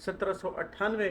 1798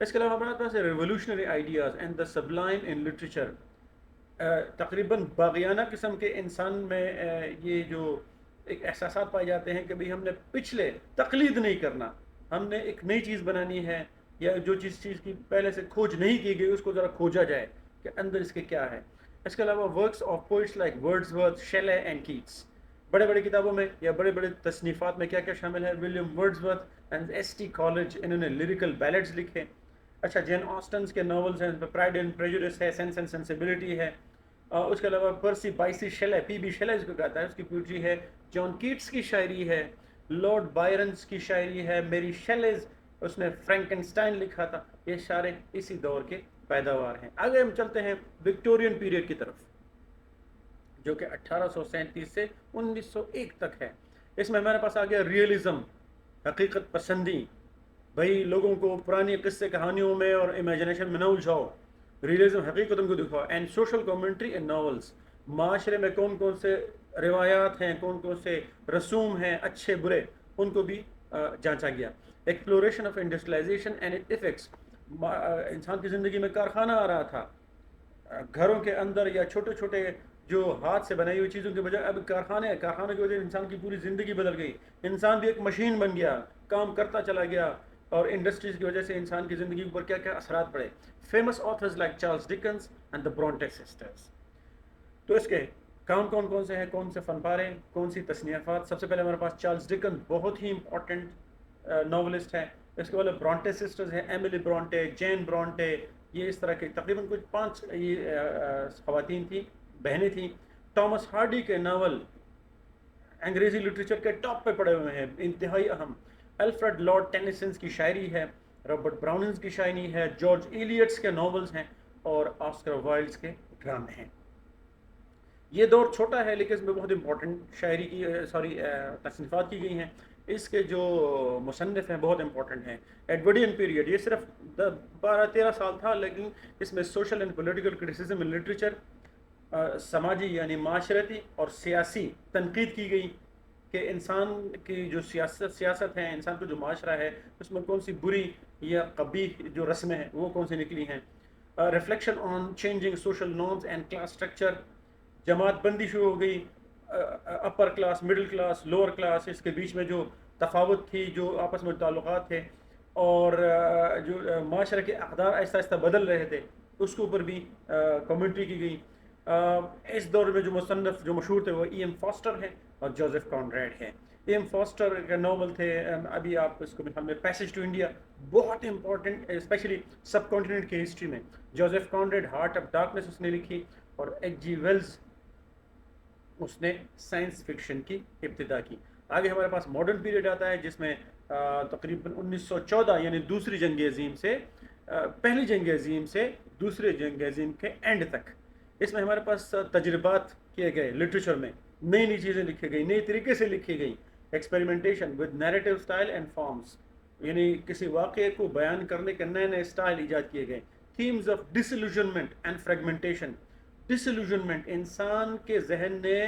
اس کے علاوہ ہمارے پاس revolutionary ideas and the sublime in literature. تقریباً باغیانہ قسم کے انسان میں یہ جو ایک احساسات پائے جاتے ہیں کہ بھئی ہم نے پچھلے تقلید نہیں کرنا، ہم نے ایک نئی چیز بنانی ہے، یا جو چیز کی پہلے سے کھوج نہیں کی گئی اس کو ذرا کھوجا جائے کہ اندر اس کے کیا ہے. اس کے علاوہ works of poets like Wordsworth, Shelley and Keats. بڑے بڑے کتابوں میں یا بڑے بڑے تصنیفات میں کیا کیا شامل ہے؟ William Wordsworth and S T Coleridge, انہوں نے لیریکل بیلڈز لکھے. اچھا، جین آسٹنز کے ناولز ہیں، پرائڈ اینڈ پریجوڈس ہے، سینس اینڈ سینسیبلٹی ہے. اس کے علاوہ پرسی بائسی شیلے، پی بی شیلے جس کو کہتا ہے، اس کی پوئٹری ہے. جان کیٹس کی شاعری ہے، لارڈ بائرنس کی شاعری ہے، میری شیلیز، اس نے فرینکنسٹائن لکھا تھا. یہ سارے اسی دور کے پیداوار ہیں. آگے ہم چلتے ہیں وکٹورین پیریڈ کی طرف، جو کہ 1837 سے 1901 تک ہے. اس میں ہمارے پاس آ گیا ریئلزم، حقیقت پسندی. بھائی لوگوں کو پرانی قصے کہانیوں میں اور امیجنیشن میں نہ الجھاؤ، ریئلزم حقیقت ان کو دکھاؤ. And social commentary in novels, معاشرے میں کون کون سے روایات ہیں، کون کون سے رسوم ہیں، اچھے برے، ان کو بھی جانچا گیا. Exploration of industrialization and it effects, انسان کی زندگی میں کارخانہ آ رہا تھا، گھروں کے اندر یا چھوٹے چھوٹے جو ہاتھ سے بنائی ہوئی چیزوں کے بجائے اب کارخانے کی وجہ سے انسان کی پوری زندگی بدل گئی. انسان بھی ایک مشین بن گیا، کام کرتا چلا گیا، اور انڈسٹریز کی وجہ سے انسان کی زندگی پر کیا کیا اثرات پڑے. Famous authors like Charles Dickens and the Bronte sisters. تو اس کے کام کون سے ہیں، کون سے فن پارے، کون سی تصنیفات؟ سب سے پہلے ہمارے پاس چارلس ڈکنس، بہت ہی امپورٹنٹ ناولسٹ ہے. اس کے بعد برونٹے سسٹرز ہیں، ایملی برونٹے، جین برونٹے. یہ اس طرح کے تقریباً کچھ 5 خواتین تھیں، بہنیں تھیں. ٹامس ہارڈی کے ناول انگریزی لٹریچر کے ٹاپ پہ پڑے ہوئے ہیں، انتہائی اہم. الفریڈ لارڈ ٹینیسنس کی شاعری ہے، رابرٹ براؤننز کی شاعری ہے، جارج ایلیٹس کے ناولز ہیں، اور آسکر وائلڈز کے ڈرامے ہیں. یہ دور چھوٹا ہے لیکن اس میں بہت امپورٹنٹ شاعری کی تصنیفات کی گئی ہیں. اس کے جو مصنف ہیں بہت امپورٹنٹ ہیں. ایڈورڈین پیریڈ، یہ صرف 12-13 سال تھا، لیکن اس میں social and political criticism in literature, سماجی یعنی معاشرتی اور سیاسی تنقید کی گئی کہ انسان کی جو سیاست ہے، انسان کا جو معاشرہ ہے، اس میں کون سی بری یا قبیح جو رسمیں ہیں وہ کون سی نکلی ہیں. Reflection on changing social norms and class structure, جماعت بندی شروع ہو گئی، upper class, middle class, lower class, اس کے بیچ میں جو تفاوت تھی، جو آپس میں تعلقات تھے، اور جو معاشرے کے اقدار آہستہ آہستہ بدل رہے تھے، اس کے اوپر بھی کمنٹری کی گئی. اس دور میں جو مصنف جو مشہور تھے وہ ای ایم فاسٹر ہیں اور جوزف کانریڈ ہیں. ای ایم فاسٹر کے ناول تھے، ابھی آپ اس کو ہم نے پیسج ٹو انڈیا، بہت امپورٹنٹ اسپیشلی سب کانٹیننٹ کی ہسٹری میں. جوزف کانریڈ ہارٹ آف ڈارکنیس اس نے لکھی، اور ایچ جی ویلز اس نے سائنس فکشن کی ابتدا کی. آگے ہمارے پاس ماڈرن پیریڈ آتا ہے، جس میں تقریباً 1914 یعنی دوسری جنگ عظیم سے پہلی جنگ عظیم سے دوسرے جنگ عظیم کے اینڈ تک. اس میں ہمارے پاس تجربات کیے گئے لٹریچر میں، نئی نئی چیزیں لکھی گئی، نئی طریقے سے لکھی گئی. Experimentation with narrative style and forms, یعنی کسی واقعے کو بیان کرنے کے نئے نئے سٹائل ایجاد کیے گئے. Themes of disillusionment and fragmentation. Disillusionment, انسان کے ذہن نے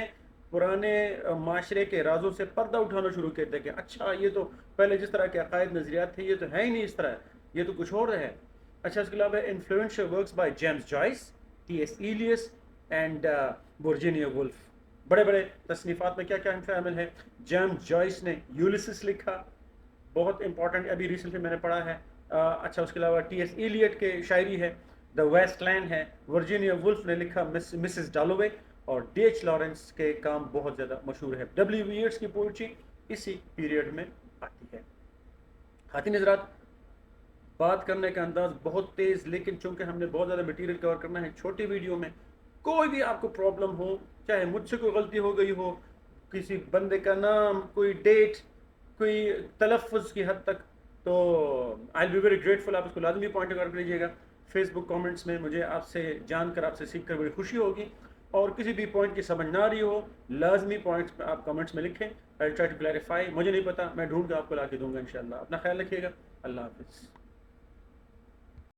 پرانے معاشرے کے رازوں سے پردہ اٹھانا شروع کر دیا کہ اچھا یہ تو پہلے جس طرح کے عقائد نظریات تھے یہ تو ہے ہی نہیں اس طرح، یہ تو کچھ اور ہے. اچھا، اس کے علاوہ influential works by James Joyce, T S Eliot and Virginia Woolf. بڑے بڑے تصنیفات میں کیا کیا شامل ہے؟ جیمز جوائس نے یولیسس لکھا، بہت امپورٹنٹ، ابھی ریسنٹلی میں نے پڑھا ہے. اچھا، اس کے علاوہ ٹی ایس ایلیٹ کے شاعری ہے، دا ویسٹ لینڈ ہے. ورجینیا وولف نے لکھا مسز ڈالوے، اور ڈی ایچ لارنس کے کام بہت زیادہ مشہور ہے. ڈبلیو ایئرس کی پوئٹری اسی پیریڈ میں آتی ہے. خواتین حضرات، بات کرنے کا انداز بہت تیز، لیکن چونکہ ہم نے بہت زیادہ مٹیریل کور کرنا ہے چھوٹی ویڈیو میں، کوئی بھی آپ کو پرابلم ہو، چاہے مجھ سے کوئی غلطی ہو گئی ہو، کسی بندے کا نام، کوئی ڈیٹ، کوئی تلفظ کی حد تک، تو آئی ول بی ویری گریٹفل، آپ اس کو لازمی پوائنٹ آؤٹ کر لیجیے گا. فیس بک کامنٹس میں مجھے آپ سے جان کر، آپ سے سیکھ کر بڑی خوشی ہوگی. اور کسی بھی پوائنٹ کی سمجھ نہ آ رہی ہو، لازمی پوائنٹس آپ کامنٹس میں لکھیں. I'll try to clarify. مجھے نہیں پتا، میں ڈھونڈ کے آپ کو لا کے دوں گا انشاءاللہ. اپنا خیال رکھیے گا. اللہ حافظ.